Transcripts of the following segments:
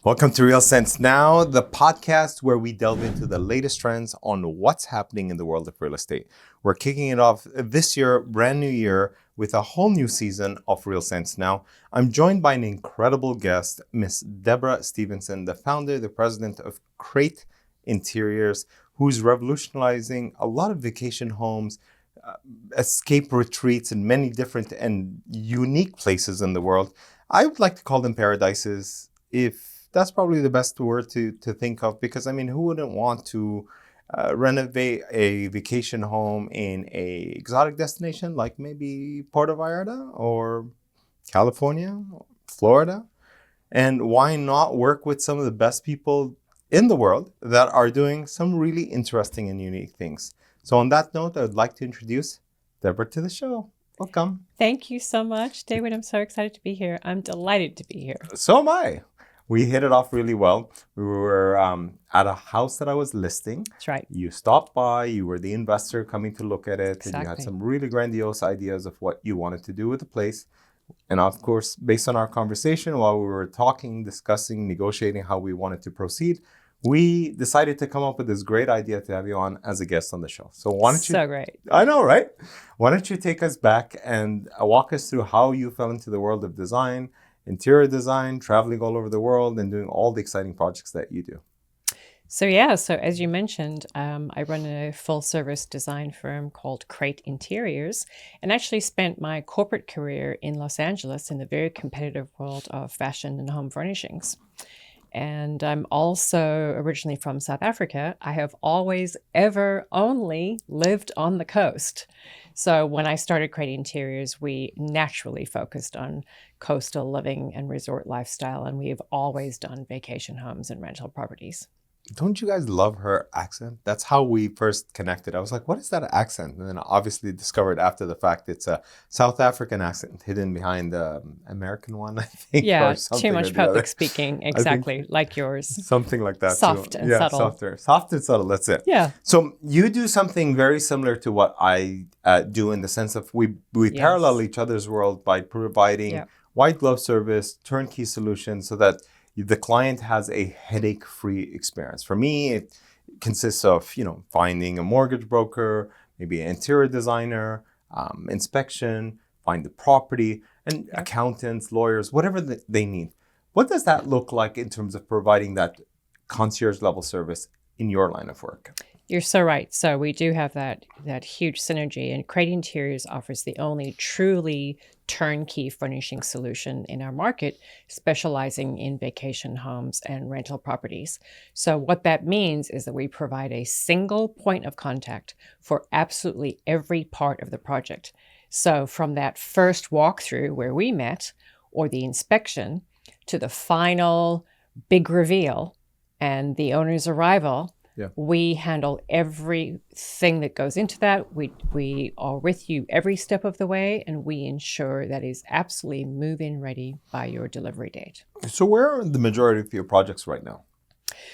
Welcome to Real Sense Now, the podcast where we delve into the latest trends on what's happening in the world of real estate. We're kicking it off this year, brand new year, with a whole new season of Real Sense Now. I'm joined by an incredible guest, Miss Debra Stevenson, the founder, the president of Crate Interiors, who's revolutionizing a lot of vacation homes, escape retreats in many different and unique places in the world. I would like to call them paradises, if that's probably the best word to think of, because I mean, who wouldn't want to renovate a vacation home in a exotic destination like maybe Puerto Vallarta or California, Florida? And why not work with some of the best people in the world that are doing some really interesting and unique things? So on that note, I would like to introduce Deborah to the show. Welcome. Thank you so much, David. I'm so excited to be here. I'm delighted to be here. So am I. We hit it off really well. We were at a house that I was listing. That's right. You stopped by, you were the investor coming to look at it, Exactly. and you had some really grandiose ideas of what you wanted to do with the place. And of course, based on our conversation, while we were talking, discussing, negotiating how we wanted to proceed, we decided to come up with this great idea to have you on as a guest on the show. So why don't you... So great. I know, right? Why don't you take us back and walk us through how you fell into the world of design, interior design, traveling all over the world, and doing all the exciting projects that you do. So as you mentioned, I run a full-service design firm called Crate Interiors, and actually spent my corporate career in Los Angeles in the very competitive world of fashion and home furnishings. And I'm also originally from South Africa. I have always, ever, only lived on the coast. So when I started Crate Interiors, we naturally focused on coastal living and resort lifestyle, and we've always done vacation homes and rental properties. Don't you guys love her accent? That's how we first connected. I was like, what is that accent? And then I obviously discovered after the fact it's a South African accent hidden behind the American one, I think. Yeah, or something too much public speaking, exactly, like yours. Something like that. Soft too. and yeah, subtle. Soft and subtle, that's it. Yeah. So you do something very similar to what I do, in the sense of we Yes. parallel each other's world by providing white glove service, turnkey solutions, so that the client has a headache-free experience. For me, it consists of, finding a mortgage broker, maybe an interior designer, inspection, find the property, and accountants, lawyers, whatever they need. What does that look like in terms of providing that concierge level service in your line of work? You're so right. So we do have that huge synergy, and Crate Interiors offers the only truly turnkey furnishing solution in our market, specializing in vacation homes and rental properties. So what that means is that we provide a single point of contact for absolutely every part of the project. So from that first walkthrough where we met, or the inspection, to the final big reveal and the owner's arrival, we handle everything that goes into that. We are with you every step of the way, and we ensure that is absolutely move-in ready by your delivery date. So where are the majority of your projects right now?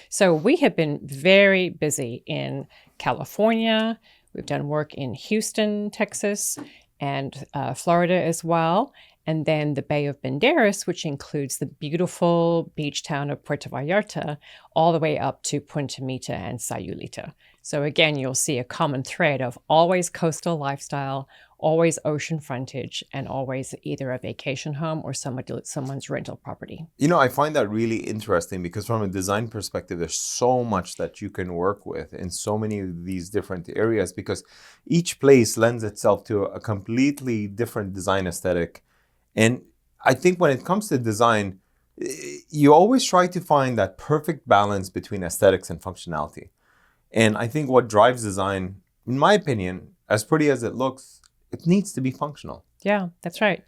So we have been very busy in California. We've done work in Houston, Texas, and Florida as well. And then the Bay of Banderas, which includes the beautiful beach town of Puerto Vallarta, all the way up to Punta Mita and Sayulita. So again, you'll see a common thread of always coastal lifestyle, always ocean frontage, and always either a vacation home or someone's rental property. I find that really interesting, because from a design perspective, there's so much that you can work with in so many of these different areas, because each place lends itself to a completely different design aesthetic. And I think when it comes to design, you always try to find that perfect balance between aesthetics and functionality. And I think what drives design, in my opinion, as pretty as it looks, it needs to be functional. Yeah, that's right.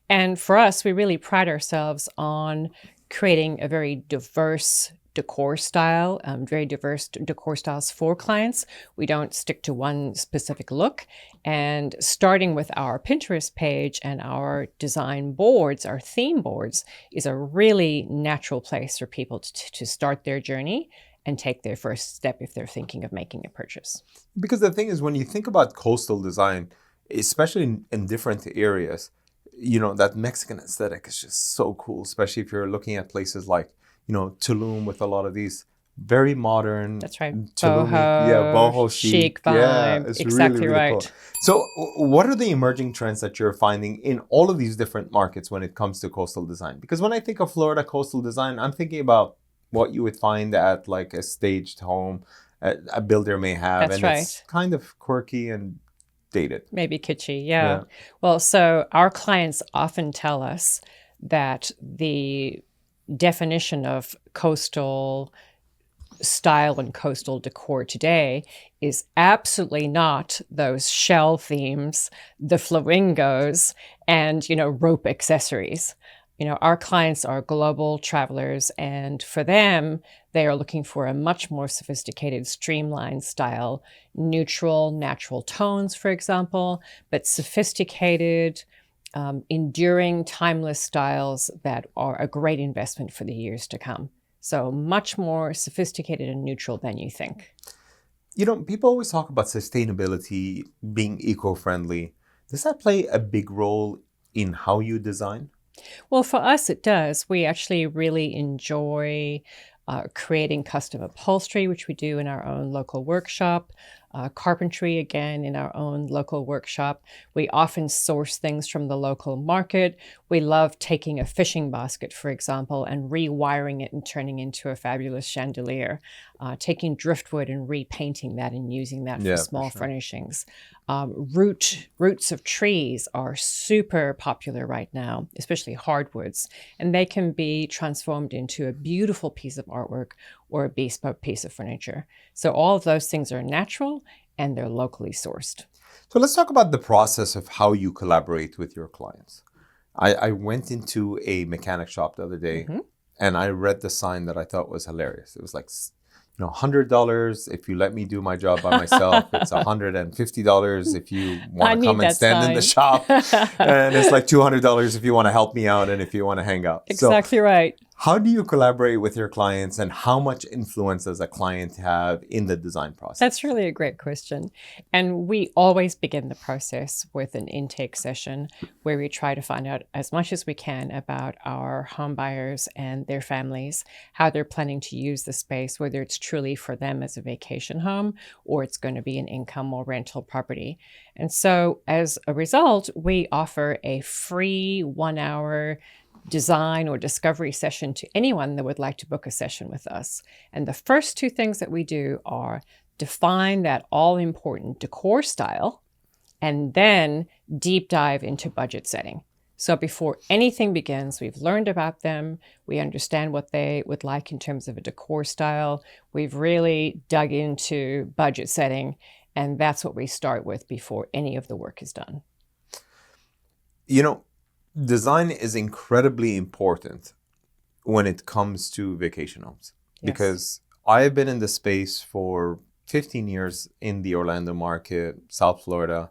And for us, we really pride ourselves on creating a very diverse decor style, very diverse decor styles for clients. We don't stick to one specific look. And starting with our Pinterest page and our design boards, our theme boards, is a really natural place for people to start their journey and take their first step if they're thinking of making a purchase. Because the thing is, when you think about coastal design, especially in different areas, that Mexican aesthetic is just so cool, especially if you're looking at places like Tulum with a lot of these very modern. That's right. Tulum, boho chic chic. Yeah, vibe. it's Exactly really right. cool. So, what are the emerging trends that you're finding in all of these different markets when it comes to coastal design? Because when I think of Florida coastal design, I'm thinking about what you would find at like a staged home a builder may have, That's and right. it's kind of quirky and dated. Maybe kitschy, yeah. Well, so our clients often tell us that the definition of coastal style and coastal decor today is absolutely not those shell themes, the flamingos, and rope accessories. Our clients are global travelers, and for them, they are looking for a much more sophisticated, streamlined style, neutral, natural tones, for example, but sophisticated, enduring, timeless styles that are a great investment for the years to come. So much more sophisticated and neutral than you think. People always talk about sustainability, being eco-friendly. Does that play a big role in how you design? Well, for us, it does. We actually really enjoy creating custom upholstery, which we do in our own local workshop. Carpentry, again, in our own local workshop. We often source things from the local market. We love taking a fishing basket, for example, and rewiring it and turning into a fabulous chandelier. Taking driftwood and repainting that and using that for small furnishings. Roots of trees are super popular right now, especially hardwoods, and they can be transformed into a beautiful piece of artwork or a bespoke piece of furniture. So all of those things are natural and they're locally sourced. So let's talk about the process of how you collaborate with your clients. I went into a mechanic shop the other day and I read the sign that I thought was hilarious. It was like, $100 if you let me do my job by myself. It's $150 if you want to come and stand in the shop. And it's like $200 if you want to help me out and if you want to hang out. Exactly right. How do you collaborate with your clients and how much influence does a client have in the design process? That's really a great question. And we always begin the process with an intake session where we try to find out as much as we can about our home buyers and their families, how they're planning to use the space, whether it's truly for them as a vacation home or it's going to be an income or rental property. And so as a result, we offer a free 1-hour design or discovery session to anyone that would like to book a session with us. And the first two things that we do are define that all-important decor style and then deep dive into budget setting. So before anything begins, we've learned about them. We understand what they would like in terms of a decor style. We've really dug into budget setting, and that's what we start with before any of the work is done. Design is incredibly important when it comes to vacation homes. Yes. Because I have been in the space for 15 years in the Orlando market, South Florida.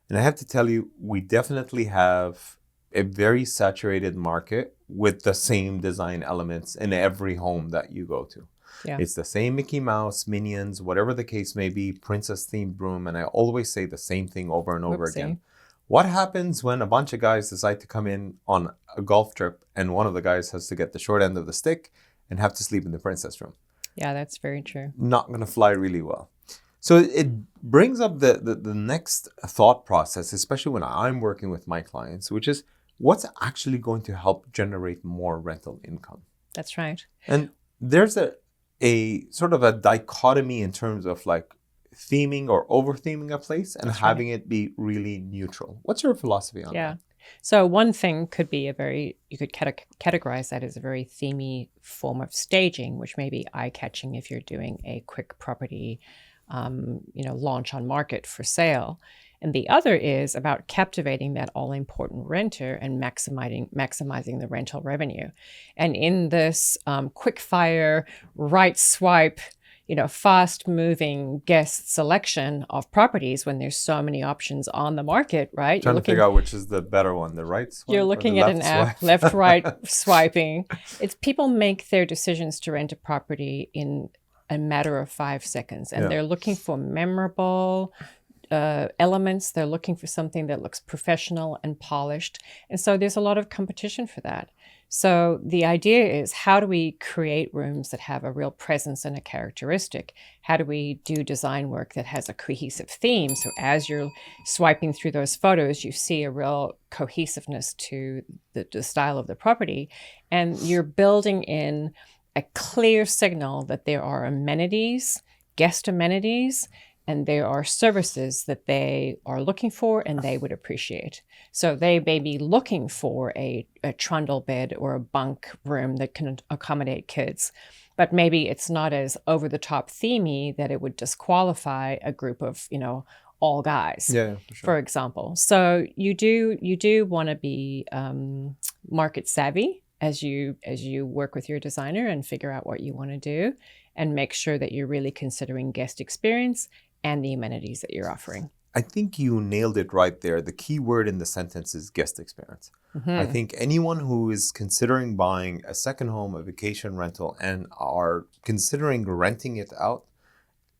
And I have to tell you, we definitely have a very saturated market with the same design elements in every home that you go to. Yeah. It's the same Mickey Mouse, Minions, whatever the case may be, princess themed room. And I always say the same thing over and over again. What happens when a bunch of guys decide to come in on a golf trip and one of the guys has to get the short end of the stick and have to sleep in the princess room? Yeah, that's very true. Not going to fly really well. So it brings up the next thought process, especially when I'm working with my clients, which is what's actually going to help generate more rental income? That's right. And there's a sort of a dichotomy in terms of like theming or over-theming a place and having it be really neutral. What's your philosophy on that? So one thing could be you could categorize that as a very themey form of staging, which may be eye-catching if you're doing a quick property, launch on market for sale. And the other is about captivating that all-important renter and maximizing the rental revenue. And in this quick-fire, right swipe, fast-moving guest selection of properties when there's so many options on the market, right? Trying to figure out which is the better one, the right swipe. You're looking at an app, left, right swiping. It's people make their decisions to rent a property in a matter of 5 seconds, and they're looking for memorable elements. They're looking for something that looks professional and polished, and so there's a lot of competition for that. So the idea is, how do we create rooms that have a real presence and a characteristic? How do we do design work that has a cohesive theme? So as you're swiping through those photos, you see a real cohesiveness to the style of the property, and you're building in a clear signal that there are amenities, guest amenities, and there are services that they are looking for and they would appreciate. So they may be looking for a trundle bed or a bunk room that can accommodate kids, but maybe it's not as over-the-top themey that it would disqualify a group of, all guys, Yeah, for sure. for example. So you do want to be market savvy as you work with your designer and figure out what you want to do, and make sure that you're really considering guest experience and the amenities that you're offering. I think you nailed it right there. The key word in the sentence is guest experience. I think anyone who is considering buying a second home, a vacation rental, and are considering renting it out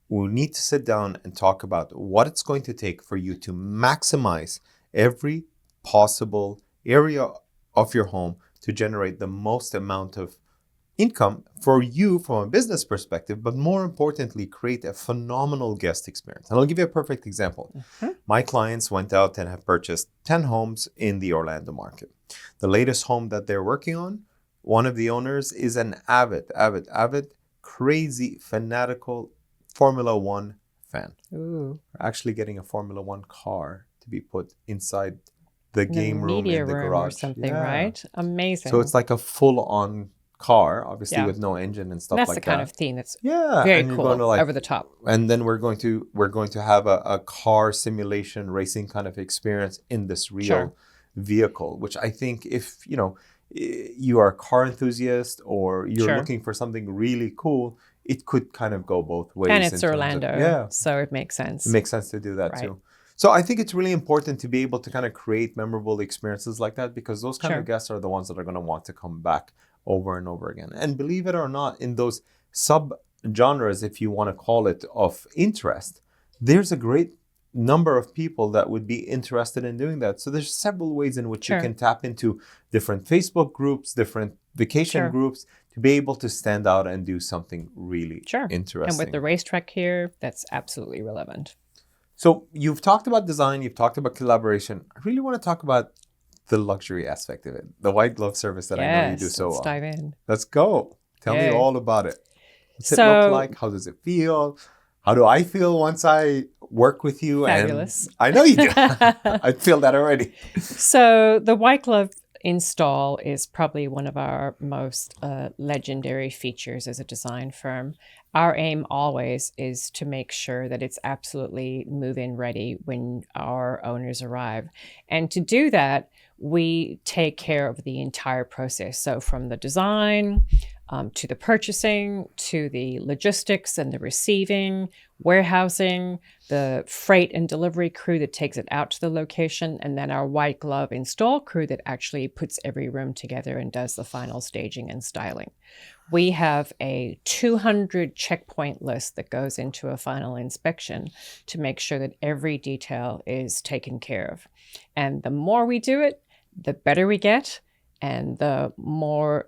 will need to sit down and talk about what it's going to take for you to maximize every possible area of your home to generate the most amount of income for you from a business perspective, but more importantly, create a phenomenal guest experience. And I'll give you a perfect example. My clients went out and have purchased 10 homes in the Orlando market. The latest home that they're working on, one of the owners is an avid, crazy, fanatical Formula One fan. Ooh. We're actually getting a Formula One car to be put inside the game room media in the room garage. or something, right? Amazing. So it's like a full-on car, obviously, Yeah. with no engine and stuff That's like the kind that. of theme that's Very very cool, over the top. And then we're going to have a car simulation racing kind of experience in this real Sure. vehicle, which I think if you are a car enthusiast or you're Sure. looking for something really cool, it could kind of go both ways. And in it's terms of- Orlando, so it makes sense. it makes sense to do that Right. too. So I think it's really important to be able to kind of create memorable experiences like that, because those kind Sure. of guests are the ones that are going to want to come back over and over again. And believe it or not, in those sub-genres, if you want to call it, of interest, there's a great number of people that would be interested in doing that. So there's several ways in which Sure. you can tap into different Facebook groups, different vacation Sure. groups, to be able to stand out and do something really Sure. interesting. And with the racetrack here, that's absolutely relevant. So you've talked about design, you've talked about collaboration. I really want to talk about the luxury aspect of it, the white glove service that I know you do so let's well. dive in. Let's go. Tell me Yay. all about it. What's it So- look like? How does it feel? How do I feel once I work with you? Fabulous. And I know you do. I feel that already. So the white glove install is probably one of our most legendary features as a design firm. Our aim always is to make sure that it's absolutely move-in ready when our owners arrive. And to do that, we take care of the entire process. So from the design to the purchasing, to the logistics and the receiving, warehousing, the freight and delivery crew that takes it out to the location, and then our white glove install crew that actually puts every room together and does the final staging and styling. We have a 200 checkpoint list that goes into a final inspection to make sure that every detail is taken care of. And the more we do it, the better we get, and the more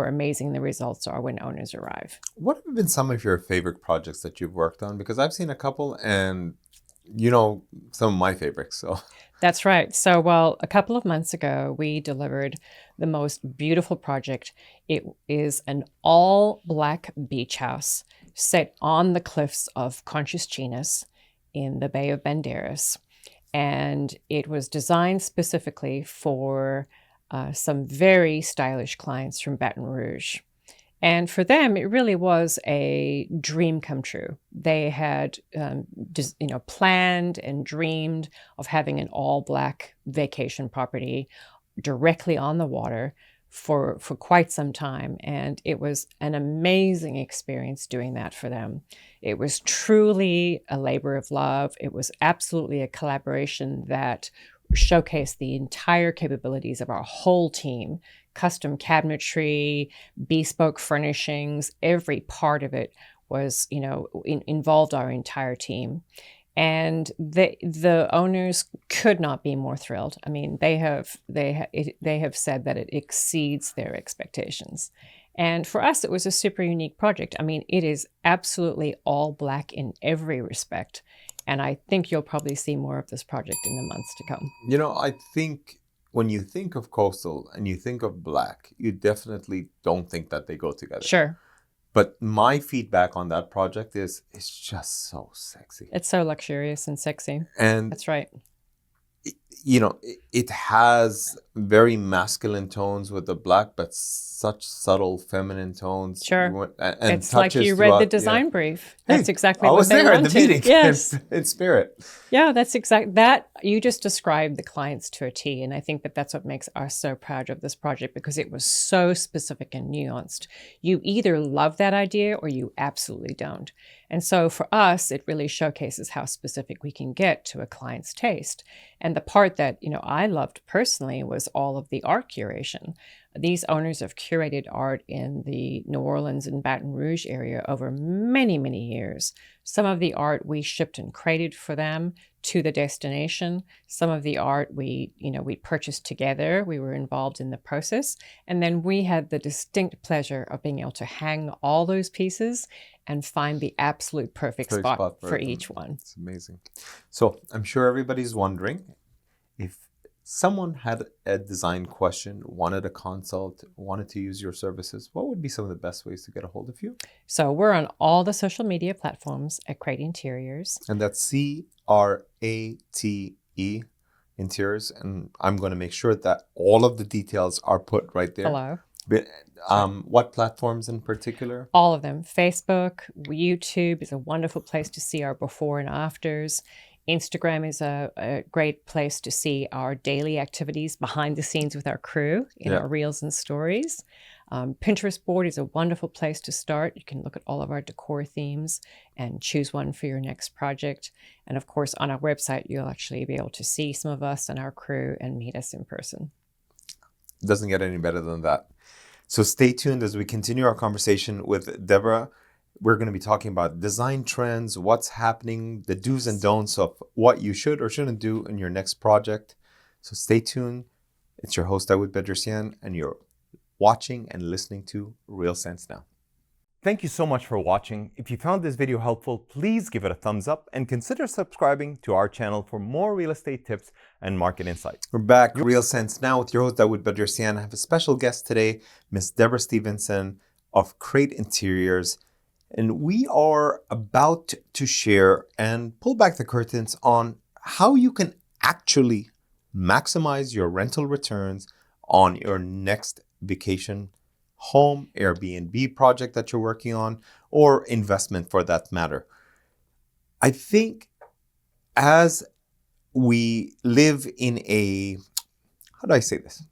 amazing the results are when owners arrive. What have been some of your favorite projects that you've worked on? Because I've seen a couple, and some of my favorites. So That's right. So, a couple of months ago, we delivered the most beautiful project. It is an all-black beach house set on the cliffs of Conchas Chinas in the Bay of Banderas. And it was designed specifically for some very stylish clients from Baton Rouge. And for them, it really was a dream come true. They had planned and dreamed of having an all-black vacation property directly on the water for quite some time. And it was an amazing experience doing that for them. It was truly a labor of love. It was absolutely a collaboration that showcased the entire capabilities of our whole team. Custom cabinetry, bespoke furnishings, every part of it was, involved our entire team. And the owners could not be more thrilled. I mean, they have said that it exceeds their expectations. And for us, it was a super unique project. I mean, it is absolutely all black in every respect. And I think you'll probably see more of this project in the months to come. You know, I think when you think of coastal and you think of black, you definitely don't think that they go together. Sure. But my feedback on that project is it's just so sexy. It's so luxurious and sexy. And That's right. you know, it has very masculine tones with the black, but such subtle feminine tones. Sure. And It's like touches you read the throughout, design brief. That's Hey, exactly I what was they there wanted. at the meeting. Yes. in spirit. Yeah, that's exact. That you just described the clients to a T, and I think that that's what makes us so proud of this project, because it was so specific and nuanced. You either love that idea or you absolutely don't. And so for us, it really showcases how specific we can get to a client's taste. And the part that, you know, I loved personally was all of the art curation. These owners have curated art in the New Orleans and Baton Rouge area over many, many years. Some of the art we shipped and crated for them to the destination. Some of the art we purchased together. We were involved in the process. And then we had the distinct pleasure of being able to hang all those pieces and find the absolute perfect spot for each one. It's amazing. So I'm sure everybody's wondering, if someone had a design question, wanted a consult, wanted to use your services, what would be some of the best ways to get a hold of you? So we're on all the social media platforms at Crate Interiors. And that's CRATE Interiors. And I'm going to make sure that all of the details are put right there. Hello. But, what platforms in particular? All of them. Facebook, YouTube is a wonderful place to see our before and afters. Instagram is a great place to see our daily activities behind the scenes with our crew in our reels and stories. Pinterest board is a wonderful place to start. You can look at all of our decor themes and choose one for your next project. And of course, on our website, you'll actually be able to see some of us and our crew and meet us in person. It doesn't get any better than that. So stay tuned as we continue our conversation with Deborah. We're going to be talking about design trends, what's happening, the do's and don'ts of what you should or shouldn't do in your next project. So stay tuned. It's your host, Edward Bedrosian, and you're watching and listening to Real Sense Now. Thank you so much for watching. If you found this video helpful, please give it a thumbs up and consider subscribing to our channel for more real estate tips and market insights. We're back, Real Sense Now, with your host, Edward Bedrosian. I have a special guest today, Miss Debra Stevenson of Crate Interiors. And we are about to share and pull back the curtains on how you can actually maximize your rental returns on your next vacation home, Airbnb project that you're working on, or investment for that matter. I think as we live in a, how do I say this?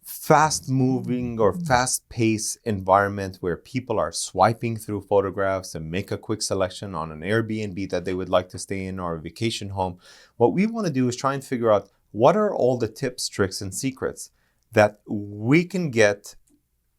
Fast-moving or fast-paced environment where people are swiping through photographs and make a quick selection on an Airbnb that they would like to stay in or a vacation home. What we want to do is try and figure out what are all the tips, tricks, and secrets that we can get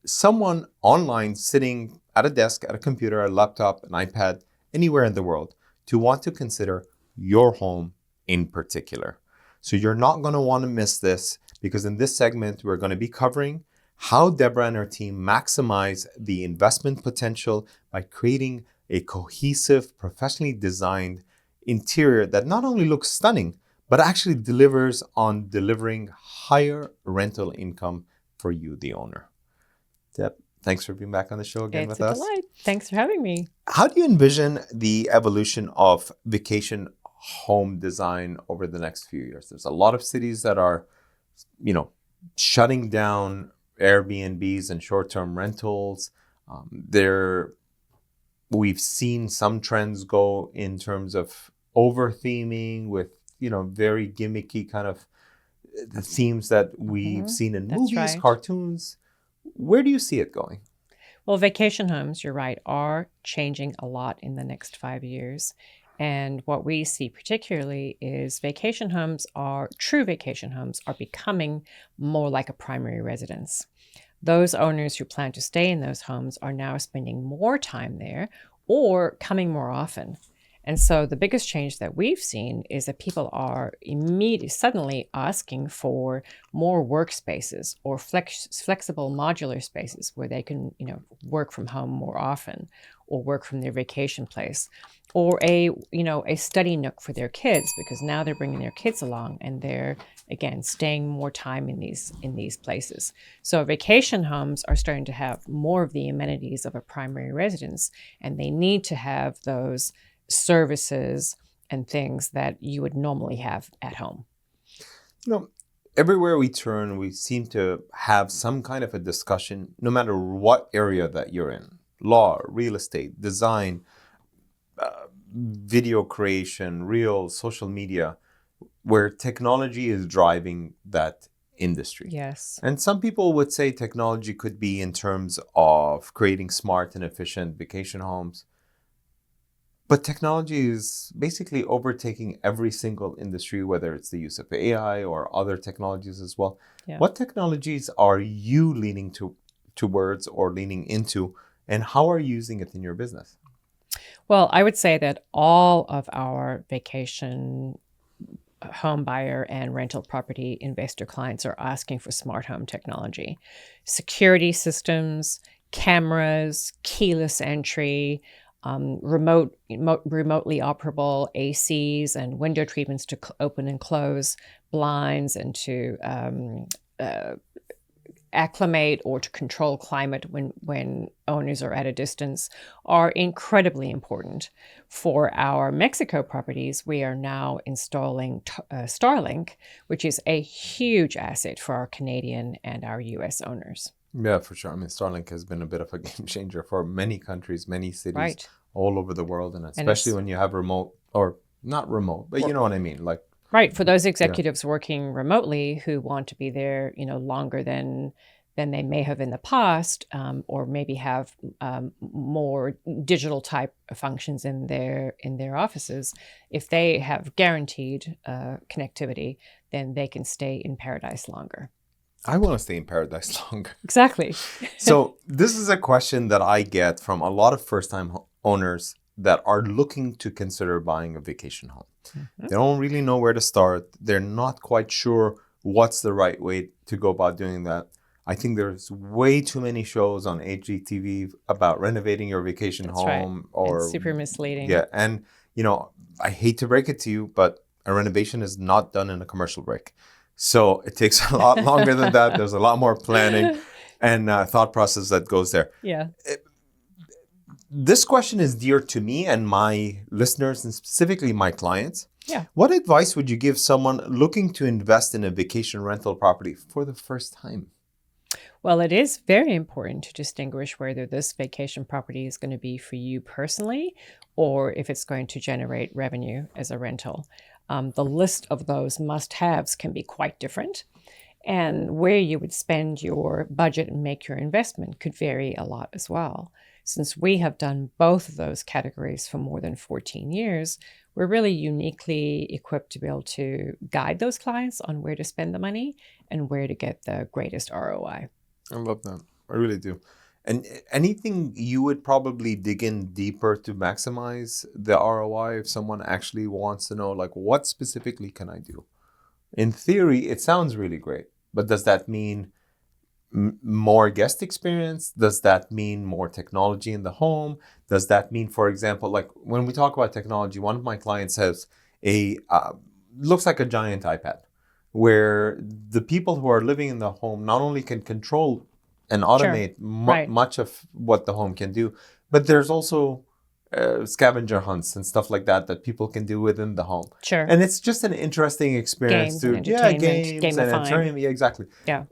someone online sitting at a desk, at a computer, a laptop, an iPad, anywhere in the world to want to consider your home in particular. So you're not going to want to miss this, because in this segment, we're going to be covering how Deborah and her team maximize the investment potential by creating a cohesive, professionally designed interior that not only looks stunning, but actually delivers on delivering higher rental income for you, the owner. Deb, thanks for being back on the show again with us. It's a delight. Thanks for having me. How do you envision the evolution of vacation home design over the next few years? There's a lot of cities that are, shutting down Airbnbs and short-term rentals. We've seen some trends go in terms of over-theming with, very gimmicky kind of the themes that we've seen in movies, right. Cartoons. Where do you see it going? Well, vacation homes, you're right, are changing a lot in the next 5 years. And what we see particularly is true vacation homes are becoming more like a primary residence. Those owners who plan to stay in those homes are now spending more time there or coming more often. And so the biggest change that we've seen is that people are suddenly asking for more workspaces or flexible modular spaces where they can, work from home more often or work from their vacation place, or a study nook for their kids, because now they're bringing their kids along and they're, again, staying more time in these places. So vacation homes are starting to have more of the amenities of a primary residence, and they need to have those services and things that you would normally have at home. Everywhere we turn, we seem to have some kind of a discussion, no matter what area that you're in: law, real estate, design, video creation, real social media, where technology is driving that industry. Yes. And some people would say technology could be in terms of creating smart and efficient vacation homes. But technology is basically overtaking every single industry, whether it's the use of AI or other technologies as well. Yeah. What technologies are you leaning towards or leaning into, and how are you using it in your business? Well, I would say that all of our vacation home buyer and rental property investor clients are asking for smart home technology, security systems, cameras, keyless entry, remotely operable ACs and window treatments to open and close blinds, and to acclimate or to control climate when owners are at a distance, are incredibly important. For our Mexico properties, we are now installing Starlink, which is a huge asset for our Canadian and our US owners. Yeah, for sure. I mean, Starlink has been a bit of a game changer for many countries, many cities, Right. all over the world, and especially when you have remote, or not remote, but you know what I mean, like. Right. For those executives working remotely who want to be there, longer than they may have in the past, or maybe have more digital type functions in their offices. If they have guaranteed connectivity, then they can stay in paradise longer. I want to stay in paradise longer. Exactly. So this is a question that I get from a lot of first-time owners that are looking to consider buying a vacation home. Mm-hmm. They don't really know where to start. They're not quite sure what's the right way to go about doing that. I think there's way too many shows on HGTV about renovating your vacation That's home. right. Or it's super misleading. Yeah, and I hate to break it to you, but a renovation is not done in a commercial break. So it takes a lot longer than that. There's a lot more planning and thought process that goes there. Yeah. This question is dear to me and my listeners, and specifically my clients. Yeah. What advice would you give someone looking to invest in a vacation rental property for the first time? Well, it is very important to distinguish whether this vacation property is going to be for you personally, or if it's going to generate revenue as a rental. The list of those must-haves can be quite different, and where you would spend your budget and make your investment could vary a lot as well. Since we have done both of those categories for more than 14 years, we're really uniquely equipped to be able to guide those clients on where to spend the money and where to get the greatest ROI. I love that. I really do. And anything you would probably dig in deeper to maximize the ROI if someone actually wants to know, like, what specifically can I do? In theory, it sounds really great, but does that mean more guest experience? Does that mean more technology in the home? Does that mean, for example, like when we talk about technology, one of my clients has looks like a giant iPad, where the people who are living in the home not only can control and automate much of what the home can do, but there's also scavenger hunts and stuff like that people can do within the home. Sure. And it's just an interesting experience. Games and entertainment, and entertainment. Yeah, exactly. Yeah.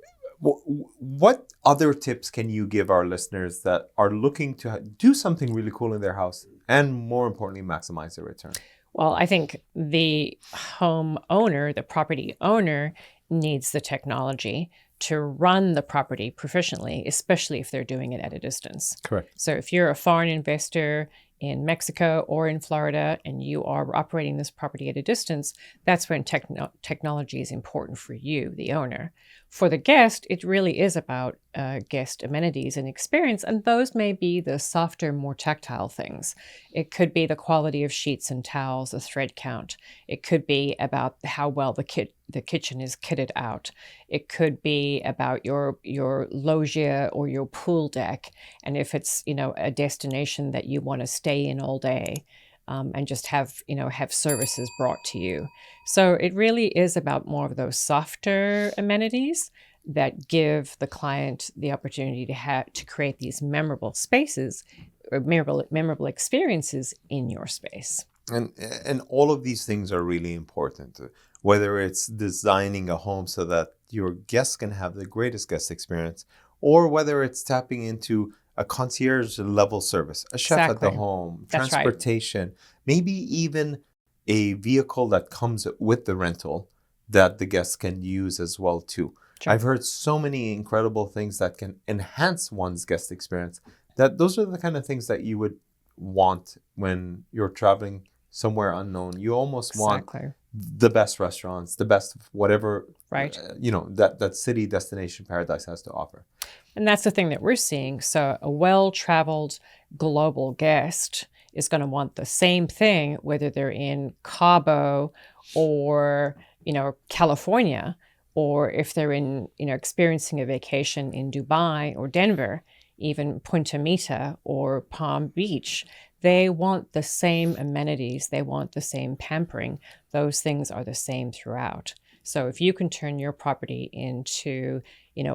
What other tips can you give our listeners that are looking to do something really cool in their house and, more importantly, maximize their return? Well, I think the home owner, the property owner, needs the technology to run the property proficiently, especially if they're doing it at a distance. Correct. So if you're a foreign investor in Mexico or in Florida and you are operating this property at a distance, that's when technology is important for you, the owner. For the guest, it really is about guest amenities and experience, and those may be the softer, more tactile things. It could be the quality of sheets and towels, the thread count. It could be about how well the kitchen is kitted out. It could be about your loggia or your pool deck, and if it's a destination that you want to stay in all day. And just have services brought to you. So it really is about more of those softer amenities that give the client the opportunity to create these memorable spaces or memorable experiences in your space. And all of these things are really important. Whether it's designing a home so that your guests can have the greatest guest experience, or whether it's tapping into a concierge level service, a chef at the home, That's right. transportation, maybe even a vehicle that comes with the rental that the guests can use as well too. Sure. I've heard so many incredible things that can enhance one's guest experience, that those are the kind of things that you would want when you're traveling somewhere unknown. You almost want the best restaurants, the best whatever, right? That city destination paradise has to offer. And that's the thing that we're seeing. So a well-traveled global guest is going to want the same thing, whether they're in Cabo or, California, or if they're in, experiencing a vacation in Dubai or Denver, even Punta Mita or Palm Beach. They want the same amenities. They want the same pampering. Those things are the same throughout. So if you can turn your property into,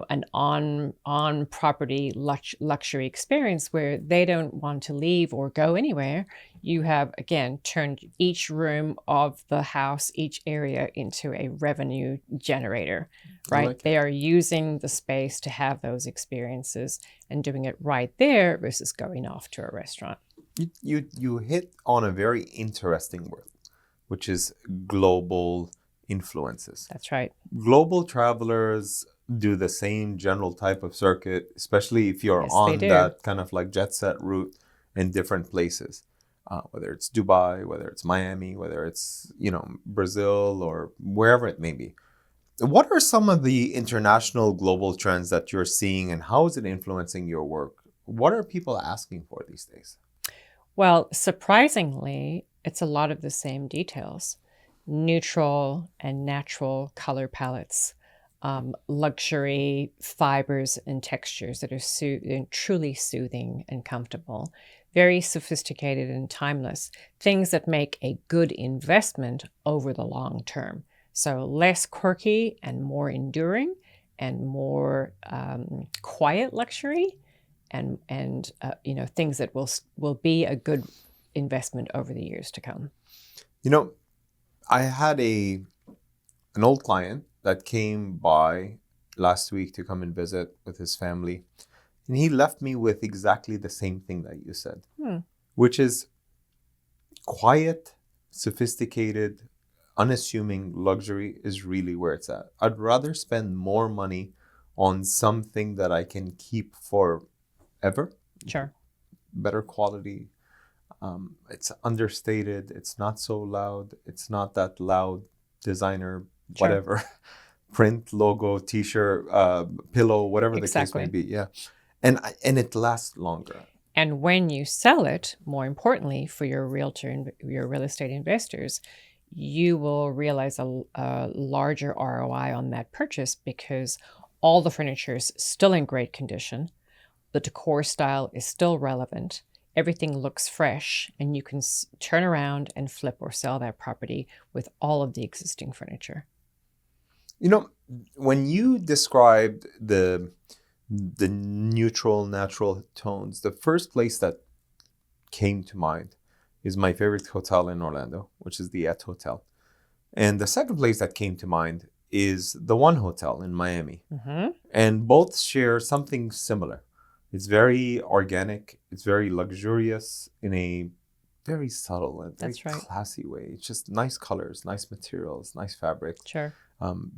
an on-property luxury experience where they don't want to leave or go anywhere, you have, again, turned each room of the house, each area into a revenue generator, right? Like they are using the space to have those experiences and doing it right there versus going off to a restaurant. You hit on a very interesting word, which is global influences. That's right. Global travelers do the same general type of circuit, especially if you're on that kind of like jet set route in different places, whether it's Dubai, whether it's Miami, whether it's, Brazil or wherever it may be. What are some of the international global trends that you're seeing, and how is it influencing your work? What are people asking for these days? Well, surprisingly, it's a lot of the same details. Neutral and natural color palettes, luxury fibers and textures that are truly soothing and comfortable, very sophisticated and timeless, things that make a good investment over the long term. So less quirky and more enduring and more quiet luxury, and things that will be a good investment over the years to come. I had an old client that came by last week to come and visit with his family, and he left me with exactly the same thing that you said, which is quiet, sophisticated, unassuming luxury is really where it's at. I'd rather spend more money on something that I can keep forever. Sure. Better quality. It's understated. It's not so loud. It's not that loud designer, whatever, print, logo, t-shirt, pillow, whatever the case may be. Yeah. And it lasts longer. And when you sell it, more importantly, for your realtor and your real estate investors, you will realize a larger ROI on that purchase because all the furniture is still in great condition. The decor style is still relevant. Everything looks fresh, and you can turn around and flip or sell that property with all of the existing furniture. When you described the neutral, natural tones, the first place that came to mind is my favorite hotel in Orlando, which is the Et Hotel. And the second place that came to mind is the One Hotel in Miami. Mm-hmm. And both share something similar. It's very organic. It's very luxurious in a very subtle and very classy way. It's just nice colors, nice materials, nice fabric. Sure.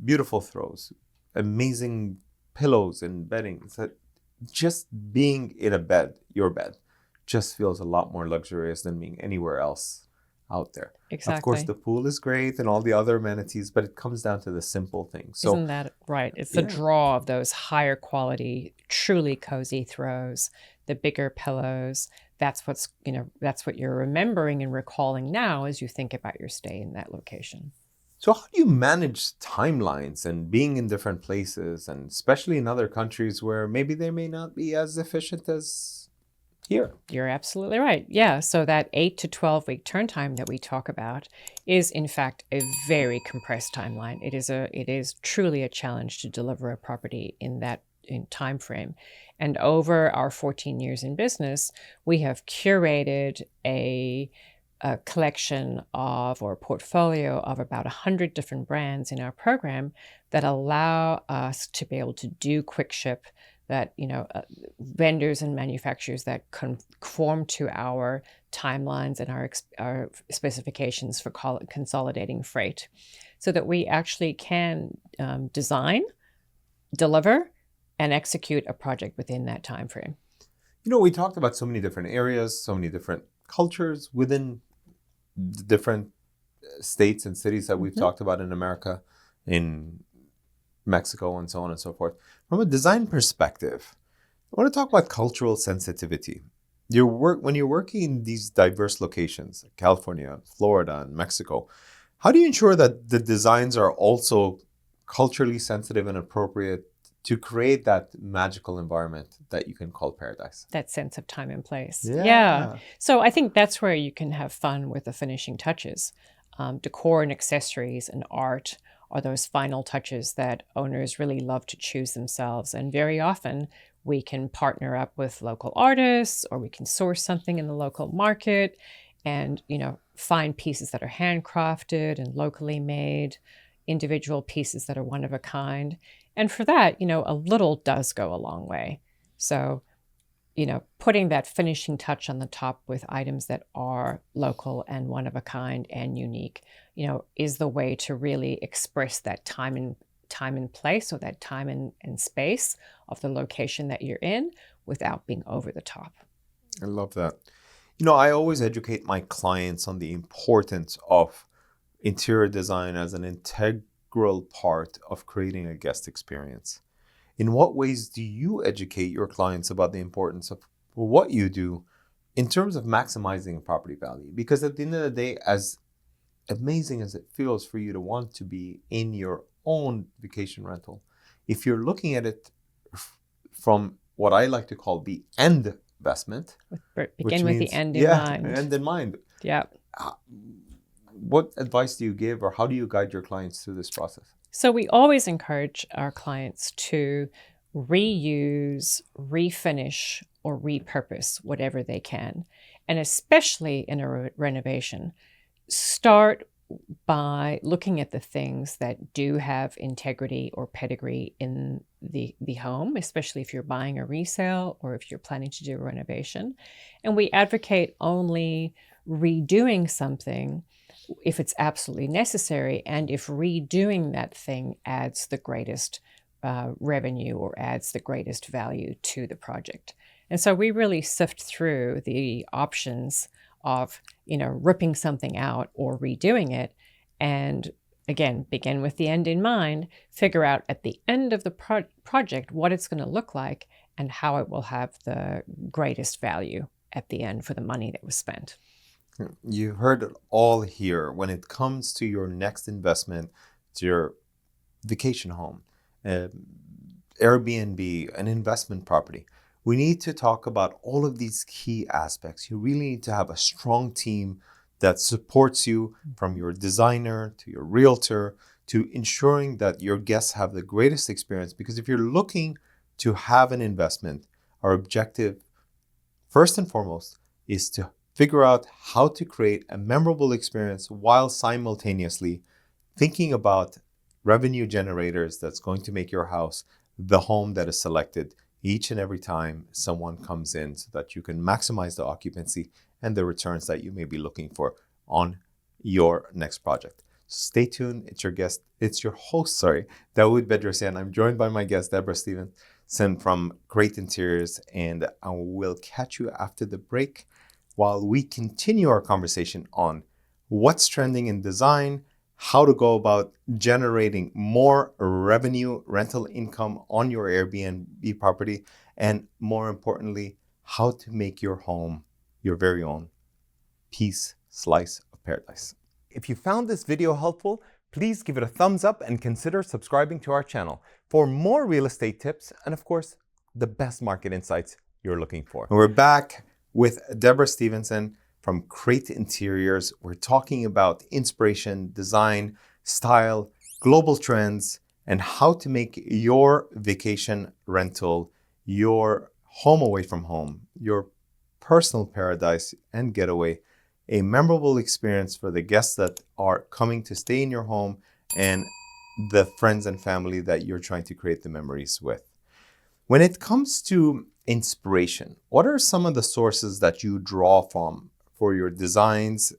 Beautiful throws, amazing pillows and bedding. So just being in your bed, just feels a lot more luxurious than being anywhere else out there. Exactly. Of course, the pool is great and all the other amenities, but it comes down to the simple things. So Isn't that right? It's the draw of those higher quality, truly cozy throws, the bigger pillows. That's that's what you're remembering and recalling now as you think about your stay in that location. So how do you manage timelines and being in different places, and especially in other countries where maybe they may not be as efficient as here? You're absolutely right. Yeah. So that 8 to 12 week turn time that we talk about is in fact a very compressed timeline. It is truly a challenge to deliver a property in that time frame. And over our 14 years in business, we have curated a collection of, or a portfolio of, about 100 different brands in our program that allow us to be able to do quick ship, that vendors and manufacturers that conform to our timelines and our specifications for consolidating freight, so that we actually can design, deliver, and execute a project within that time frame. We talked about so many different areas, so many different cultures within the different states and cities that we've talked about in America, in Mexico, and so on and so forth. From a design perspective, I want to talk about cultural sensitivity. When you're working in these diverse locations, California, Florida, and Mexico, how do you ensure that the designs are also culturally sensitive and appropriate to create that magical environment that you can call paradise? That sense of time and place. Yeah. So I think that's where you can have fun with the finishing touches. Decor and accessories and art are those final touches that owners really love to choose themselves. And very often we can partner up with local artists, or we can source something in the local market and, find pieces that are handcrafted and locally made, individual pieces that are one of a kind. And for that, a little does go a long way. So, putting that finishing touch on the top with items that are local and one of a kind and unique, is the way to really express that time and place, or that time and space of the location that you're in, without being over the top. I love that. I always educate my clients on the importance of interior design as an integral part of creating a guest experience. In what ways do you educate your clients about the importance of what you do in terms of maximizing property value? Because at the end of the day, as amazing as it feels for you to want to be in your own vacation rental, if you're looking at it from what I like to call the end investment, begin with the end in mind. End in mind. Yeah. What advice do you give, or how do you guide your clients through this process? So we always encourage our clients to reuse, refinish, or repurpose whatever they can. And especially in a renovation, start by looking at the things that do have integrity or pedigree in the home, especially if you're buying a resale or if you're planning to do a renovation. And we advocate only redoing something if it's absolutely necessary, and if redoing that thing adds the greatest revenue or adds the greatest value to the project. And so we really sift through the options of, ripping something out or redoing it. And again, begin with the end in mind, figure out at the end of the project what it's going to look like and how it will have the greatest value at the end for the money that was spent. You heard it all here. When it comes to your next investment, to your vacation home, Airbnb, an investment property, we need to talk about all of these key aspects. You really need to have a strong team that supports you, from your designer to your realtor, to ensuring that your guests have the greatest experience. Because if you're looking to have an investment, our objective, first and foremost, is to figure out how to create a memorable experience while simultaneously thinking about revenue generators that's going to make your house the home that is selected each and every time someone comes in, so that you can maximize the occupancy and the returns that you may be looking for on your next project. Stay tuned. It's your host, DAWOOD Bedrosian. I'm joined by my guest, Deborah Stevenson from Great Interiors, and I will catch you after the break while we continue our conversation on what's trending in design, how to go about generating more revenue, rental income on your Airbnb property, and more importantly, how to make your home your very own piece, slice of paradise. If you found this video helpful, please give it a thumbs up and consider subscribing to our channel for more real estate tips and, of course, the best market insights you're looking for. And we're back with Deborah Stevenson from Crate Interiors. We're talking about inspiration, design, style, global trends, and how to make your vacation rental, your home away from home, your personal paradise and getaway, a memorable experience for the guests that are coming to stay in your home and the friends and family that you're trying to create the memories with. When it comes to inspiration, what are some of the sources that you draw from for your designs,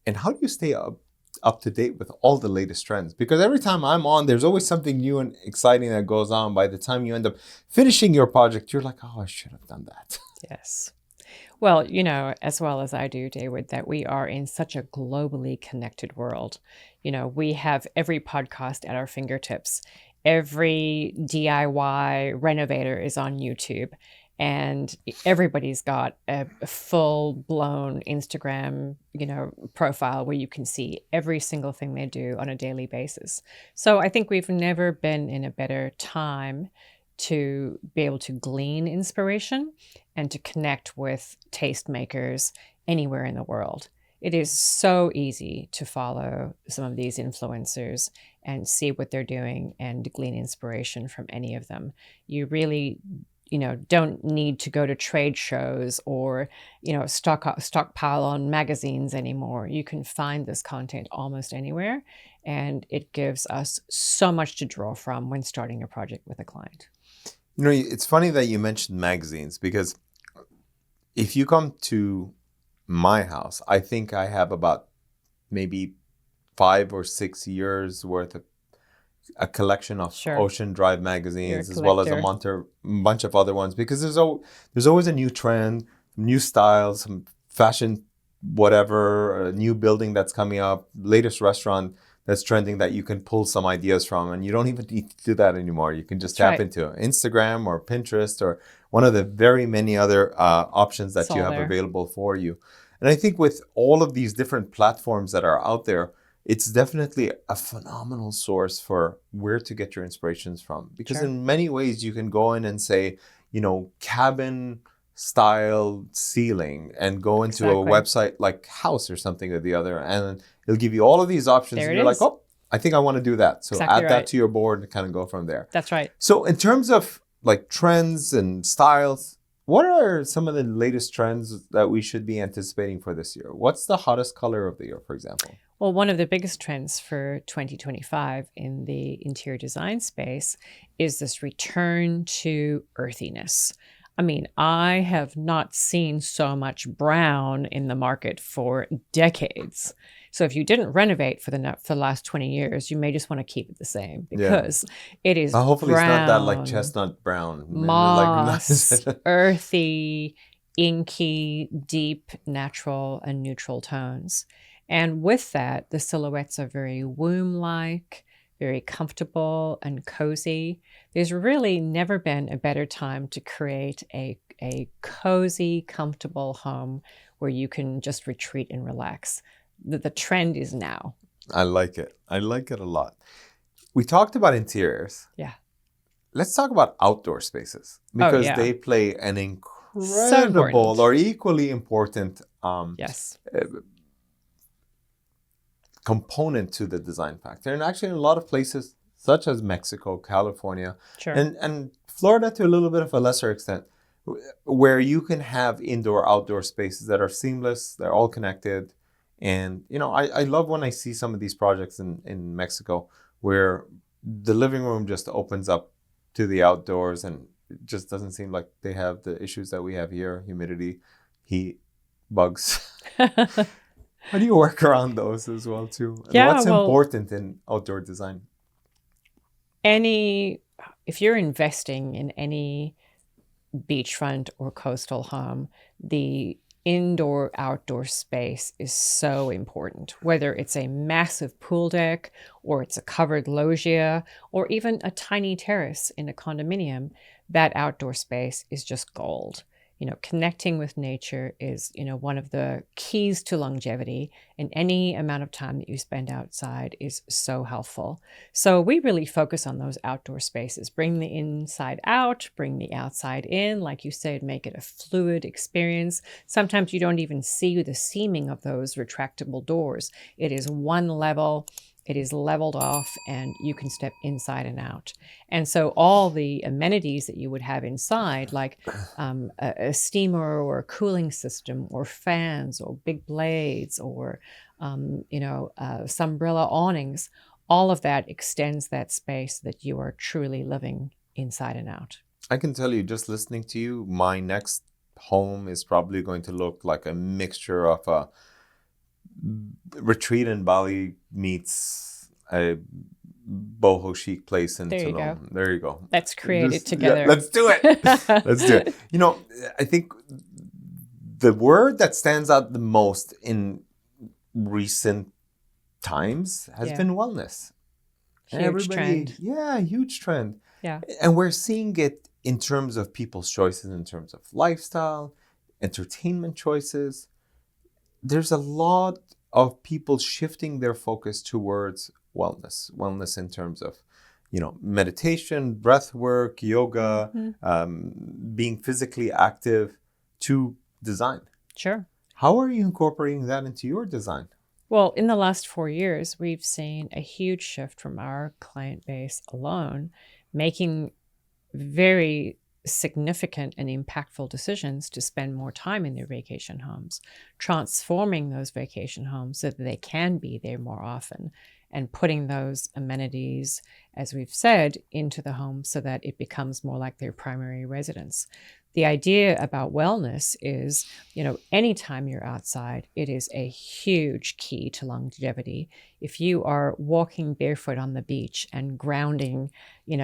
and how do you stay up to date with all the latest trends? Because every time I'm on, there's always something new and exciting that goes on. By the time you end up finishing your project, you're like, oh, I should have done that. Yes. Well, you know, as well as I do, David, that we are in such a globally connected world. You know, we have every podcast at our fingertips. Every DIY renovator is on YouTube, and everybody's got a full-blown Instagram, you know, profile where you can see every single thing they do on a daily basis. So I think we've never been in a better time to be able to glean inspiration and to connect with tastemakers anywhere in the world. It is so easy to follow some of these influencers and see what they're doing and glean inspiration from any of them. You really, you know, don't need to go to trade shows or, you know, stockpile on magazines anymore. You can find this content almost anywhere, and it gives us so much to draw from when starting a project with a client. You know, it's funny that you mentioned magazines, because if you come to my house, I think I have about maybe 5 or 6 years worth of a collection of Sure. Ocean Drive magazines, You're as a well as collector. bunch of other ones, because there's always a new trend, new style, some fashion, whatever, a new building that's coming up, latest restaurant that's trending that you can pull some ideas from. And you don't even need to do that anymore. You can just tap into Instagram or Pinterest or one of the very many other options that you have available for you. And I think with all of these different platforms that are out there, it's definitely a phenomenal source for where to get your inspirations from. Because in many ways, you can go in and say, you know, cabin style ceiling, and go into a website like House or something or the other, and it'll give you all of these options. And you're like, oh, I think I want to do that. So add that to your board and kind of go from there. That's right. So in terms of like trends and styles, what are some of the latest trends that we should be anticipating for this year? What's the hottest color of the year, for example? Well, one of the biggest trends for 2025 in the interior design space is this return to earthiness. I mean, I have not seen so much brown in the market for decades. So if you didn't renovate for the last 20 years, you may just want to keep it the same, because it is hopefully brown, it's not that like chestnut brown. Moss, earthy, inky, deep, natural, and neutral tones. And with that, the silhouettes are very womb-like, very comfortable and cozy. There's really never been a better time to create a cozy, comfortable home where you can just retreat and relax. The trend is now. I like it. I like it a lot. We talked about interiors. Yeah. Let's talk about outdoor spaces, because they play an incredible or equally important component to the design factor. And actually in a lot of places such as Mexico, California, and Florida to a little bit of a lesser extent, where you can have indoor-outdoor spaces that are seamless, they're all connected. And, you know, I love when I see some of these projects in Mexico where the living room just opens up to the outdoors, and it just doesn't seem like they have the issues that we have here: humidity, heat, bugs. How do you work around those as well, too? And what's important in outdoor design? If you're investing in any beachfront or coastal home, the indoor outdoor space is so important, whether it's a massive pool deck or it's a covered loggia or even a tiny terrace in a condominium. That outdoor space is just gold. Connecting with nature is, one of the keys to longevity, and any amount of time that you spend outside is so helpful. So we really focus on those outdoor spaces. Bring the inside out, bring the outside in. Like you said, make it a fluid experience. Sometimes you don't even see the seaming of those retractable doors. It is one level. It is leveled off and you can step inside and out. And so all the amenities that you would have inside, like a steamer or a cooling system or fans or big blades or, sunbrella awnings, all of that extends that space that you are truly living inside and out. I can tell you, just listening to you, my next home is probably going to look like a mixture of a retreat in Bali meets a boho chic place in There you Tulum. go. There you go. Let's create it together. Yeah, let's do it. Let's do it. I think the word that stands out the most in recent times has been wellness. Huge trend. Yeah, huge trend. Yeah. And we're seeing it in terms of people's choices, in terms of lifestyle, entertainment choices. There's a lot of people shifting their focus towards wellness in terms of, meditation, breath work, yoga, being physically active, to design. Sure. How are you incorporating that into your design? Well, in the last 4 years, we've seen a huge shift from our client base alone, making very significant and impactful decisions to spend more time in their vacation homes, transforming those vacation homes so that they can be there more often, and putting those amenities, as we've said, into the home so that it becomes more like their primary residence. The idea about wellness is, anytime you're outside, it is a huge key to longevity. If you are walking barefoot on the beach and grounding, in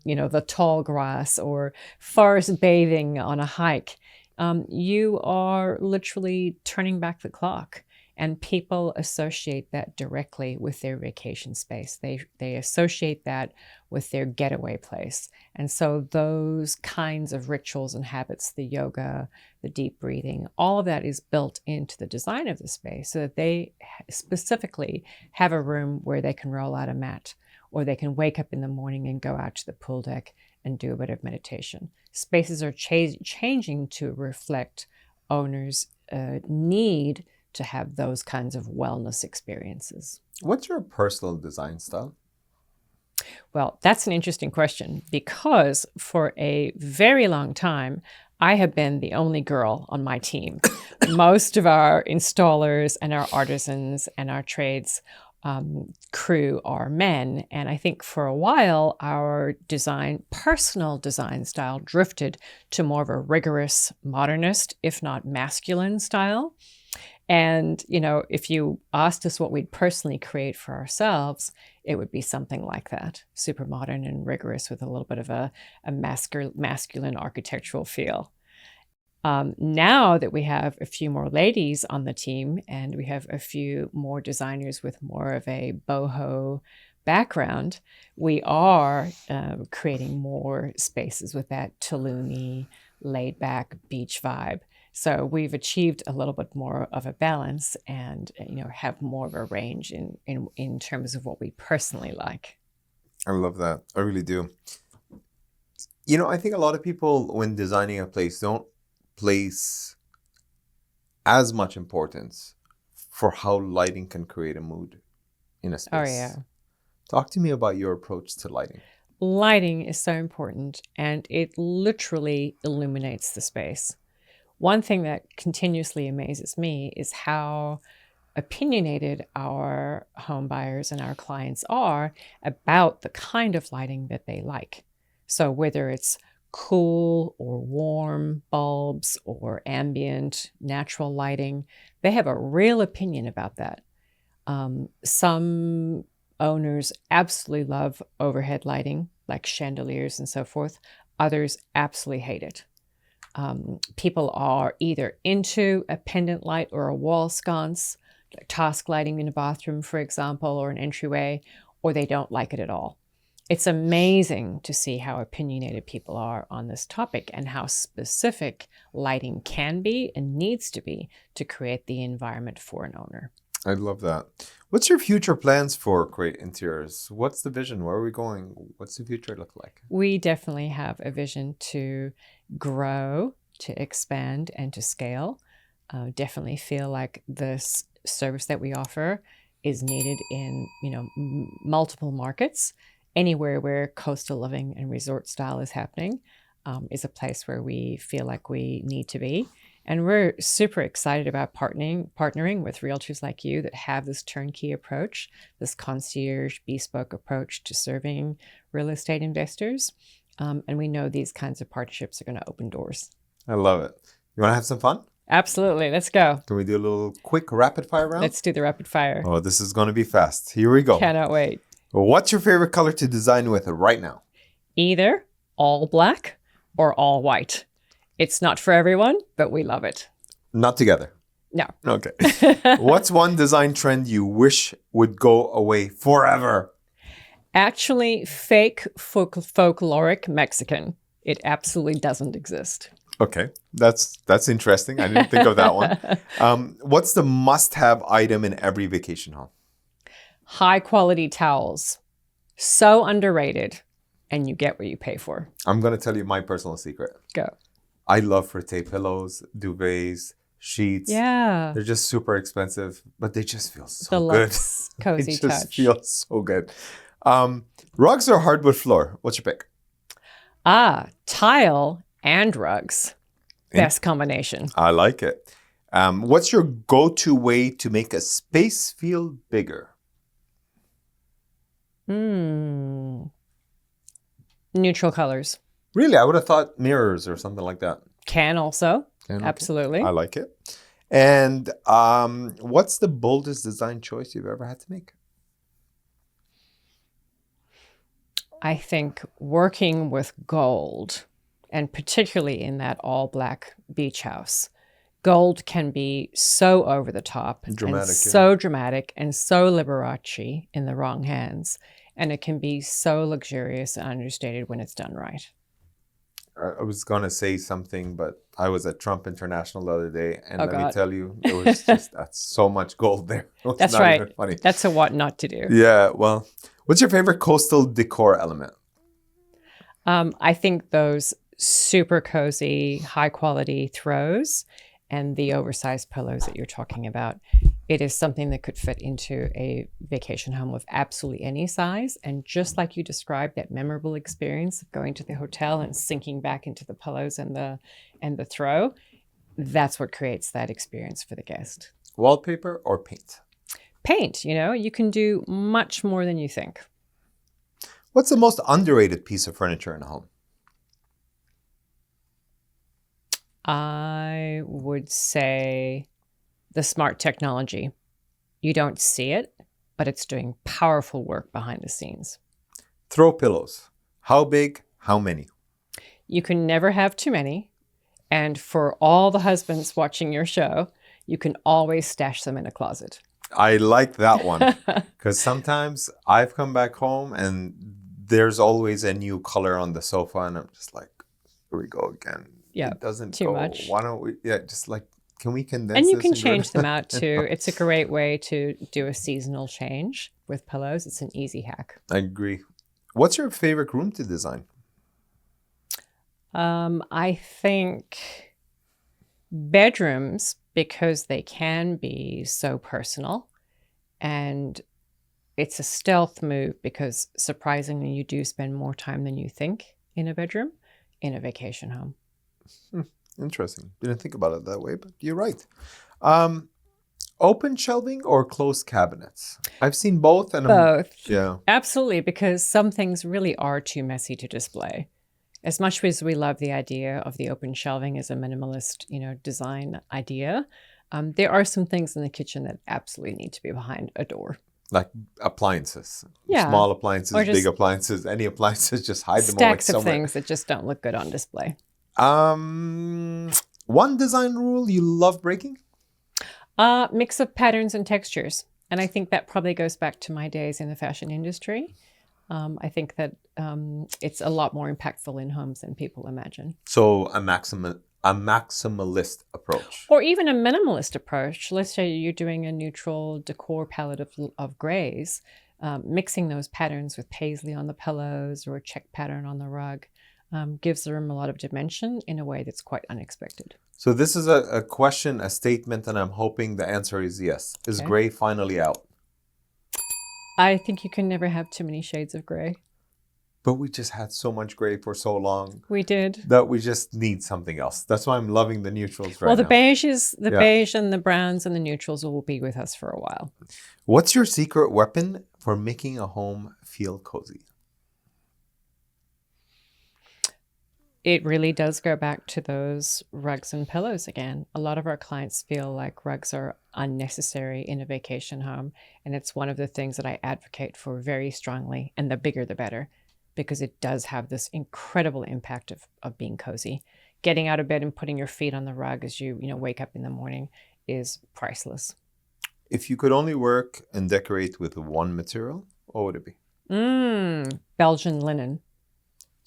the tall grass, or forest bathing on a hike, you are literally turning back the clock. And people associate that directly with their vacation space. They associate that with their getaway place. And so those kinds of rituals and habits, the yoga, the deep breathing, all of that is built into the design of the space so that they specifically have a room where they can roll out a mat, or they can wake up in the morning and go out to the pool deck and do a bit of meditation. Spaces are changing to reflect owners' need to have those kinds of wellness experiences. What's your personal design style? Well, that's an interesting question, because for a very long time, I have been the only girl on my team. Most of our installers and our artisans and our trades crew are men. And I think for a while, our personal design style drifted to more of a rigorous modernist, if not masculine style. And, if you asked us what we'd personally create for ourselves, it would be something like that, super modern and rigorous with a little bit of a masculine architectural feel. Now that we have a few more ladies on the team and we have a few more designers with more of a boho background, we are creating more spaces with that Tulum-y, laid-back beach vibe. So we've achieved a little bit more of a balance and, have more of a range in terms of what we personally like. I love that. I really do. I think a lot of people, when designing a place, don't place as much importance for how lighting can create a mood in a space. Oh, yeah. Talk to me about your approach to lighting. Lighting is so important, and it literally illuminates the space. One thing that continuously amazes me is how opinionated our home buyers and our clients are about the kind of lighting that they like. So whether it's cool or warm bulbs or ambient natural lighting, they have a real opinion about that. Some owners absolutely love overhead lighting, like chandeliers and so forth. Others absolutely hate it. People are either into a pendant light or a wall sconce, like task lighting in a bathroom, for example, or an entryway, or they don't like it at all. It's amazing to see how opinionated people are on this topic and how specific lighting can be and needs to be to create the environment for an owner. I love that. What's your future plans for Create Interiors? What's the vision? Where are we going? What's the future look like? We definitely have a vision to grow, to expand, and to scale. Definitely feel like this service that we offer is needed in multiple markets. Anywhere where coastal living and resort style is happening is a place where we feel like we need to be. And we're super excited about partnering with realtors like you that have this turnkey approach, this concierge bespoke approach to serving real estate investors. And we know these kinds of partnerships are going to open doors. I love it. You want to have some fun? Absolutely. Let's go. Can we do a little quick rapid fire round? Let's do the rapid fire. Oh, this is going to be fast. Here we go. Cannot wait. What's your favorite color to design with right now? Either all black or all white. It's not for everyone, but we love it. Not together. No. Okay. What's one design trend you wish would go away forever? Actually, fake folkloric Mexican. It absolutely doesn't exist. Okay. That's interesting. I didn't think of that one. What's the must-have item in every vacation home? High quality towels. So underrated. And you get what you pay for. I'm going to tell you my personal secret. Go. I love frette pillows, duvets, sheets. Yeah. They're just super expensive, but they just feel so The good. luxe, cozy They just touch. feel so good. Rugs or hardwood floor? What's your pick? Tile and rugs. Best combination. I like it. What's your go-to way to make a space feel bigger? Neutral colors. Really, I would have thought mirrors or something like that. Can also. Okay. Absolutely. I like it. And what's the boldest design choice you've ever had to make? I think working with gold, and particularly in that all black beach house, gold can be so over the top Dramatic, and so dramatic and so Liberace in the wrong hands. And it can be so luxurious and understated when it's done right. I was going to say something, but I was at Trump International the other day, and let me God. tell you, it was just that's so much gold there. That's not right. even funny. That's a what not to do. Yeah, well, what's your favorite coastal decor element? I think those super cozy, high quality throws and the oversized pillows that you're talking about. It is something that could fit into a vacation home of absolutely any size. And just like you described, that memorable experience of going to the hotel and sinking back into the pillows and the throw, that's what creates that experience for the guest. Wallpaper or paint? Paint, you can do much more than you think. What's the most underrated piece of furniture in a home? I would say the smart technology. You don't see it, but it's doing powerful work behind the scenes. Throw pillows. How big? How many? You can never have too many. And for all the husbands watching your show, you can always stash them in a closet. I like that one because sometimes I've come back home and there's always a new color on the sofa and I'm just like, here we go again. Yeah, it doesn't too go. much. Why don't we? Yeah, just like, can we condense? And you this can go change to- them out too. It's a great way to do a seasonal change with pillows. It's an easy hack. I agree. What's your favorite room to design? I think bedrooms, because they can be so personal, and it's a stealth move because surprisingly you do spend more time than you think in a bedroom in a vacation home. Interesting. Didn't think about it that way, but you're right. Open shelving or closed cabinets? I've seen both. And Both. yeah. Absolutely, because some things really are too messy to display. As much as we love the idea of the open shelving as a minimalist, design idea, there are some things in the kitchen that absolutely need to be behind a door. Like appliances. Yeah. Small appliances, Or just big appliances, any appliances, just hide them away Stacks of somewhere. things that just don't look good on display. One design rule you love breaking? Mix of patterns and textures. And I think that probably goes back to my days in the fashion industry. I think that it's a lot more impactful in homes than people imagine. So a maximalist approach. Or even a minimalist approach. Let's say you're doing a neutral decor palette of grays, mixing those patterns with paisley on the pillows or a check pattern on the rug gives the room a lot of dimension in a way that's quite unexpected. So this is a question, a statement, and I'm hoping the answer is yes. Is gray finally out? I think you can never have too many shades of gray. But we just had so much gray for so long. We did. That we just need something else. That's why I'm loving the neutrals right now. Well, the beige and the browns and the neutrals will be with us for a while. What's your secret weapon for making a home feel cozy? It really does go back to those rugs and pillows again. A lot of our clients feel like rugs are unnecessary in a vacation home. And it's one of the things that I advocate for very strongly. And the bigger, the better, because it does have this incredible impact of being cozy. Getting out of bed and putting your feet on the rug as you wake up in the morning is priceless. If you could only work and decorate with one material, what would it be? Belgian linen.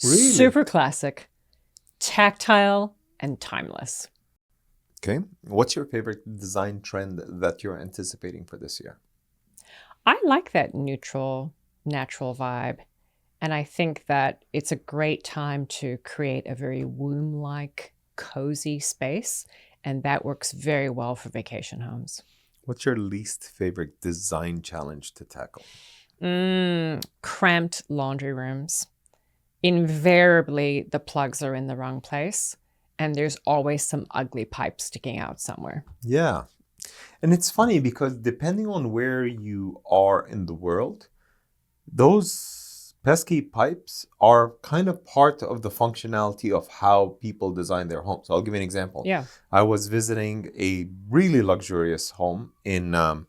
Really? Super classic. Tactile and timeless. Okay. What's your favorite design trend that you're anticipating for this year? I like that neutral, natural vibe. And I think that it's a great time to create a very womb-like, cozy space. And that works very well for vacation homes. What's your least favorite design challenge to tackle? Cramped laundry rooms. Invariably, the plugs are in the wrong place, and there's always some ugly pipe sticking out somewhere. Yeah. And it's funny because depending on where you are in the world, those pesky pipes are kind of part of the functionality of how people design their homes. I'll give you an example. Yeah. I was visiting a really luxurious home in in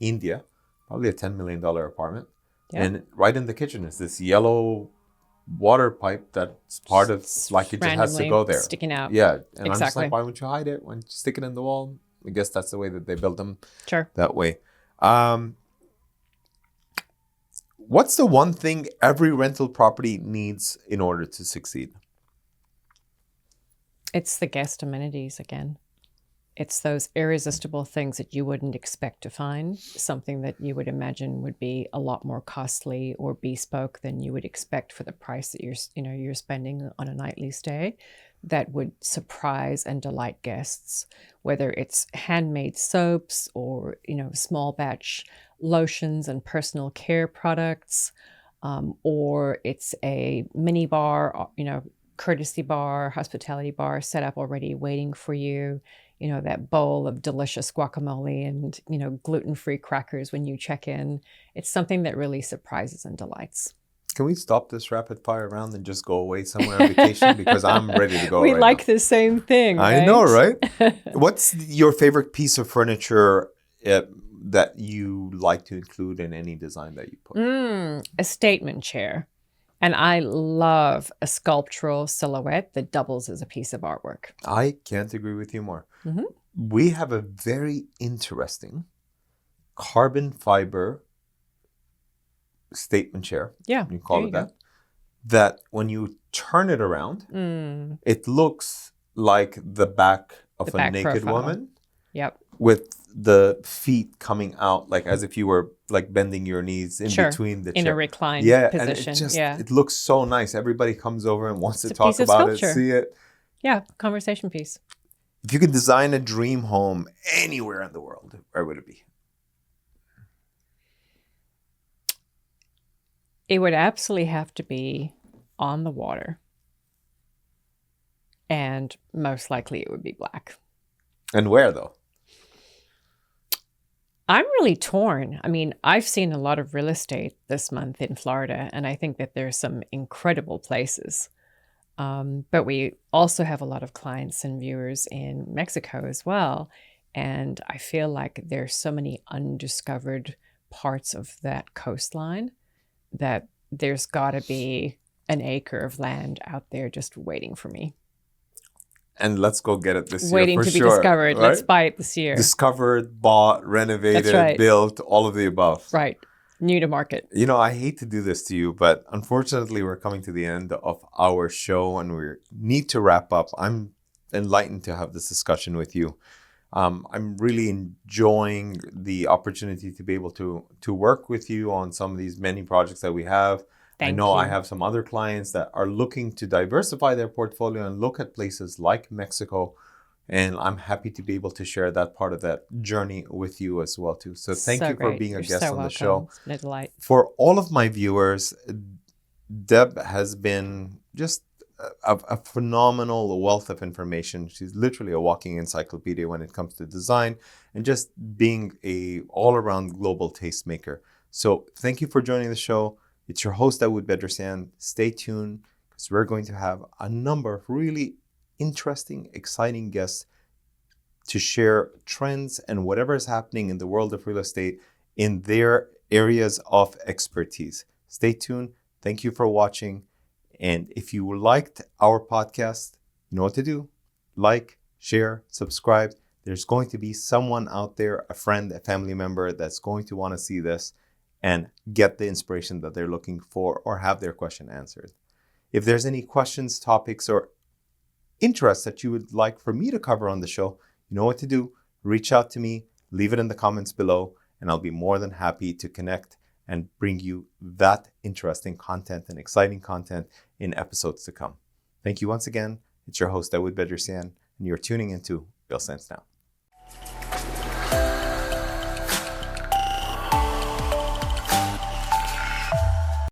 India, probably a $10 million apartment. Yeah. And right in the kitchen is this yellow water pipe that's part of, like, it just has to go there. Sticking out. Yeah. And exactly. I'm just like, why wouldn't you hide it? Why don't you stick it in the wall? I guess that's the way that they build them. Sure. That way. What's the one thing every rental property needs in order to succeed? It's the guest amenities again. It's those irresistible things that you wouldn't expect to find, something that you would imagine would be a lot more costly or bespoke than you would expect for the price that you're spending on a nightly stay, that would surprise and delight guests, whether it's handmade soaps or, small batch lotions and personal care products, or it's a mini bar, courtesy bar, hospitality bar set up already waiting for you. That bowl of delicious guacamole and, gluten-free crackers when you check in. It's something that really surprises and delights. Can we stop this rapid fire round and just go away somewhere on vacation? Because I'm ready to go. We like the same thing, right? I know, right? What's your favorite piece of furniture that you like to include in any design that you put? A statement chair. And I love a sculptural silhouette that doubles as a piece of artwork. I can't agree with you more. Mm-hmm. We have a very interesting carbon fiber statement chair. Yeah. You call it that. That when you turn it around, it looks like the back of a naked woman. Yep. With the feet coming out, like as if you were like bending your knees in between the chair. In a reclined position. And it looks so nice. Everybody comes over and wants to talk about it, see it. Yeah, conversation piece. If you could design a dream home anywhere in the world, where would it be? It would absolutely have to be on the water. And most likely it would be black. And where, though? I'm really torn. I mean, I've seen a lot of real estate this month in Florida, and I think that there's some incredible places. But we also have a lot of clients and viewers in Mexico as well. And I feel like there's so many undiscovered parts of that coastline that there's got to be an acre of land out there just waiting for me. And let's go get it this Waiting year for to be sure. discovered. Right? Let's buy it this year. Discovered, bought, renovated, That's right. built, all of the above. Right. New to market. You know, I hate to do this to you, but unfortunately, we're coming to the end of our show and we need to wrap up. I'm enlightened to have this discussion with you. I'm really enjoying the opportunity to be able to work with you on some of these many projects that we have. I know I have some other clients that are looking to diversify their portfolio and look at places like Mexico. And I'm happy to be able to share that part of that journey with you as well, too. So thank you for being a guest on the show. It's been a delight. For all of my viewers, Deb has been just a phenomenal wealth of information. She's literally a walking encyclopedia when it comes to design and just being a all-around global tastemaker. So thank you for joining the show. It's your host, Edward Bedrosian. Stay tuned because we're going to have a number of really interesting, exciting guests to share trends and whatever is happening in the world of real estate in their areas of expertise. Stay tuned. Thank you for watching. And if you liked our podcast, you know what to do. Like, share, subscribe. There's going to be someone out there, a friend, a family member that's going to want to see this and get the inspiration that they're looking for or have their question answered. If there's any questions, topics, or interests that you would like for me to cover on the show, you know what to do. Reach out to me, leave it in the comments below, and I'll be more than happy to connect and bring you that interesting content and exciting content in episodes to come. Thank you once again. It's your host, Edward Bedrosian, and you're tuning into Real Sense Now.